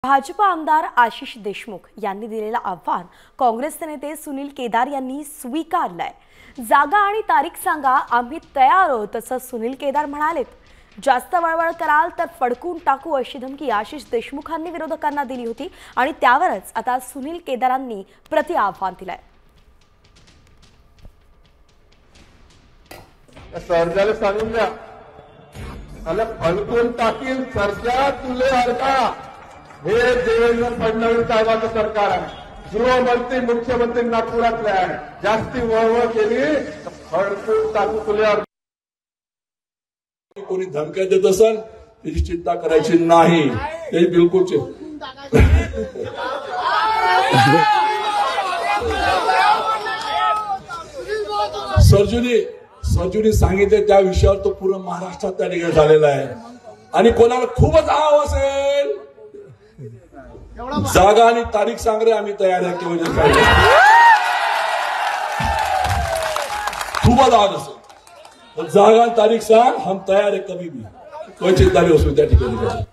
भाजपा आमदार आशिष देशमुख यांनी दिलेलं आव्हान काँग्रेसचे नेते सुनील केदार यांनी स्वीकारलंय। जागा आणि तारीख सांगा, आम्ही तयार आहोत असं सुनील केदार म्हणालेत। जास्त वळवळ कराल तर फडकून टाकू अशी धमकी आशिष देशमुखांनी विरोधकांना दिली होती आणि त्यावरच आता सुनील केदारांनी प्रति आव्हान दिलंय। सरजाला सांगून द्या, मला फडकून टाकील सरजा तुले हरका। हे देवेंद्र फडणवीस साहेबांचं सरकार आहे। गृहमंत्री मुख्यमंत्री नागपुरातले आहे। जास्ती वळवळ केली तर फडकून टाकू तुले। कोणी धमक्या देत असेल त्याची चिंता करायची नाही, ते बिलकुल सर्जुनी सांगितले त्या विषयावर तो पूर्ण महाराष्ट्रात त्या ठिकाणी झालेला आहे। आणि कोणाला खूपच आव असेल, जागा आणि तारीख सांग रे, आम्ही तयार आहे केवळ खूपच आव असेल, जागा आणि तारीख सांग, हम तयार है कभी भी, कोई चिंता नहीं उसमें त्या ठिकाणी।